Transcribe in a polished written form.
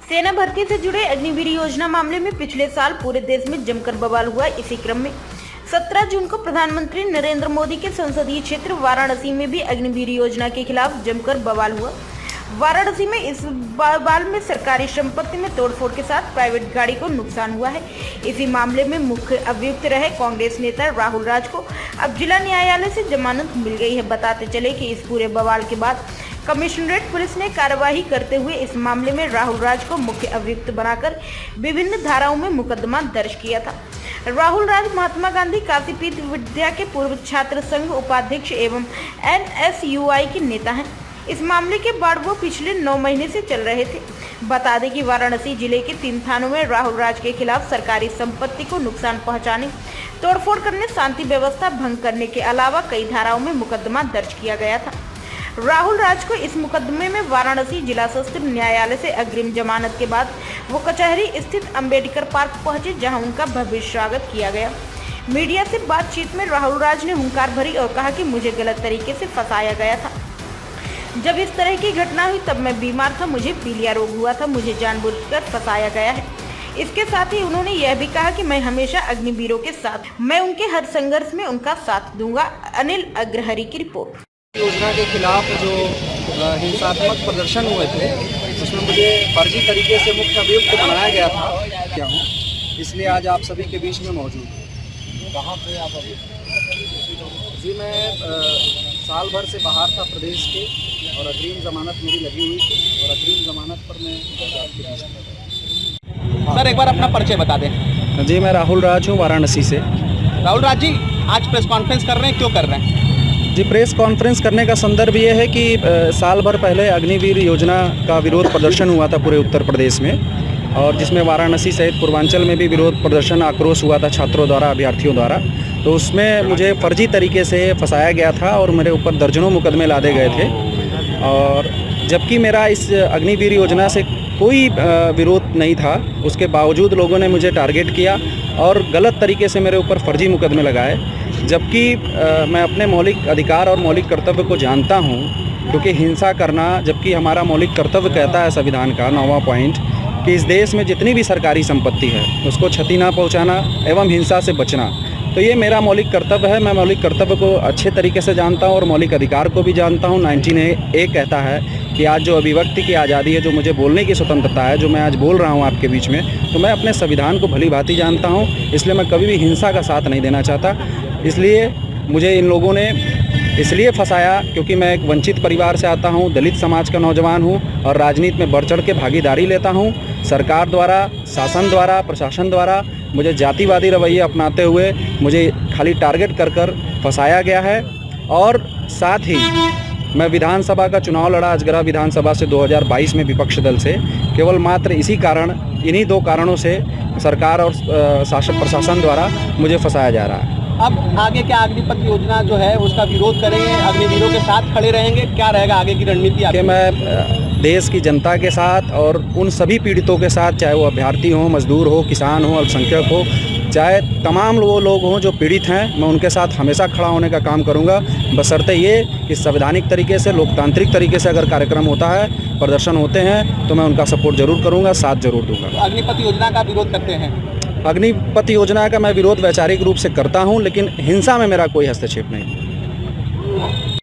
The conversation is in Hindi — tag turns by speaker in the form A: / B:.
A: सेना भर्ती से जुड़े अग्निवीर योजना मामले में पिछले साल पूरे देश में जमकर बवाल हुआ। इसी क्रम में 17 जून को प्रधानमंत्री नरेंद्र मोदी के संसदीय क्षेत्र वाराणसी में भी अग्निवीर योजना के खिलाफ जमकर बवाल हुआ। वाराणसी में इस बवाल में सरकारी संपत्ति में तोड़फोड़ के साथ प्राइवेट गाड़ी को नुकसान हुआ है। इसी मामले में मुख्य अभियुक्त रहे कांग्रेस नेता राहुल राज को अब जिला न्यायालय से जमानत मिल गई है। बताते चले कि इस पूरे बवाल के बाद कमिश्नरेट पुलिस ने कार्यवाही करते हुए इस मामले में राहुल राज को मुख्य अभियुक्त बनाकर विभिन्न धाराओं में मुकदमा दर्ज किया था। राहुल राज महात्मा गांधी काशीपीठ विद्या के पूर्व छात्र संघ उपाध्यक्ष एवं NSUI के नेता हैं। इस मामले के बाद वो पिछले 9 महीने से चल रहे थे। बता दें कि वाराणसी जिले के 3 थानों में राहुल राज के खिलाफ सरकारी संपत्ति को नुकसान पहुंचाने, तोड़फोड़ करने, शांति व्यवस्था भंग करने के अलावा कई धाराओं में मुकदमा दर्ज किया गया था। राहुल राज को इस मुकदमे में वाराणसी जिला सत्र न्यायालय से अग्रिम जमानत के बाद वो कचहरी स्थित अंबेडकर पार्क पहुंचे, जहां उनका भव्य स्वागत किया गया। मीडिया से बातचीत में राहुल राज ने हुंकार भरी और कहा कि मुझे गलत तरीके से फंसाया गया था। जब इस तरह की घटना हुई तब मैं बीमार था, मुझे पीलिया रोग हुआ था, मुझे जानबूझकर फंसाया गया है। इसके साथ ही उन्होंने यह भी कहा कि मैं हमेशा अग्निवीरों के साथ, मैं उनके हर संघर्ष में उनका साथ दूंगा। अनिल अग्रहरी की रिपोर्ट।
B: योजना के खिलाफ जो हिंसात्मक प्रदर्शन हुए थे उसमें मुझे फर्जी तरीके से मुख्य अभियुक्त बनाया गया था क्या हूँ, इसलिए आज आप सभी के बीच में मौजूद हूँ। कहाँ पे आप अभी? जी मैं साल भर से बाहर था प्रदेश के और अग्रिम जमानत मेरी लगी हुई थी और अग्रिम जमानत पर मैं आपके बीच में।
C: सर एक बार अपना परिचय बता दें।
B: जी मैं राहुल राज हूँ वाराणसी से।
C: राहुल राज जी आज प्रेस कॉन्फ्रेंस कर रहे हैं, क्यों कर रहे हैं?
B: जी प्रेस कॉन्फ्रेंस करने का संदर्भ ये है कि साल भर पहले अग्निवीर योजना का विरोध प्रदर्शन हुआ था पूरे उत्तर प्रदेश में, और जिसमें वाराणसी सहित पूर्वांचल में भी विरोध प्रदर्शन आक्रोश हुआ था छात्रों द्वारा, अभ्यर्थियों द्वारा। तो उसमें मुझे फर्जी तरीके से फंसाया गया था और मेरे ऊपर दर्जनों मुकदमे लादे गए थे, और जबकि मेरा इस अग्निवीर योजना से कोई विरोध नहीं था, उसके बावजूद लोगों ने मुझे टारगेट किया और गलत तरीके से मेरे ऊपर फर्जी मुकदमे लगाए। जबकि मैं अपने मौलिक अधिकार और मौलिक कर्तव्य को जानता हूं, क्योंकि हिंसा करना, जबकि हमारा मौलिक कर्तव्य कहता है संविधान का 9वां पॉइंट कि इस देश में जितनी भी सरकारी संपत्ति है उसको क्षति ना पहुंचाना एवं हिंसा से बचना, तो ये मेरा मौलिक कर्तव्य है। मैं मौलिक कर्तव्य को अच्छे तरीके से जानता हूं और मौलिक अधिकार को भी जानता हूं। 19A कहता है कि आज जो अभिव्यक्ति की आज़ादी है, जो मुझे बोलने की स्वतंत्रता है, जो मैं आज बोल रहा हूं आपके बीच में, तो मैं अपने संविधान को भली भांति जानता हूं। इसलिए मैं कभी भी हिंसा का साथ नहीं देना चाहता। इसलिए मुझे इन लोगों ने इसलिए फंसाया क्योंकि मैं एक वंचित परिवार से आता हूं, दलित समाज का नौजवान हूं और राजनीति में बढ़ चढ़ के भागीदारी लेता हूं। सरकार द्वारा, शासन द्वारा, प्रशासन द्वारा मुझे जातिवादी रवैये अपनाते हुए मुझे खाली टारगेट कर फंसाया गया है। और साथ ही मैं विधानसभा का चुनाव लड़ा अजगरा विधानसभा से 2022 में विपक्ष दल से, केवल मात्र इसी कारण, इन्हीं 2 कारणों से सरकार और शासन प्रशासन द्वारा मुझे फंसाया जा रहा है।
C: अब आगे क्या अग्निपथ योजना जो है उसका विरोध करेंगे, अग्निवीरों के साथ खड़े रहेंगे, क्या रहेगा आगे की रणनीति?
B: कि मैं देश की जनता के साथ और उन सभी पीड़ितों के साथ, चाहे वो अभ्यर्थी हो, मजदूर हो, किसान हो, अल्पसंख्यक हो, चाहे तमाम वो लोग हों जो पीड़ित हैं, मैं उनके साथ हमेशा खड़ा होने का काम करूंगा, बशर्ते ये कि संवैधानिक तरीके से, लोकतांत्रिक तरीके से अगर कार्यक्रम होता है, प्रदर्शन होते हैं, तो मैं उनका सपोर्ट जरूर करूंगा, साथ जरूर दूंगा।
C: तो अग्निपथ योजना का विरोध करते हैं?
B: अग्निपथ योजना का मैं विरोध वैचारिक रूप से करता हूं, लेकिन हिंसा में मेरा कोई हस्तक्षेप नहीं।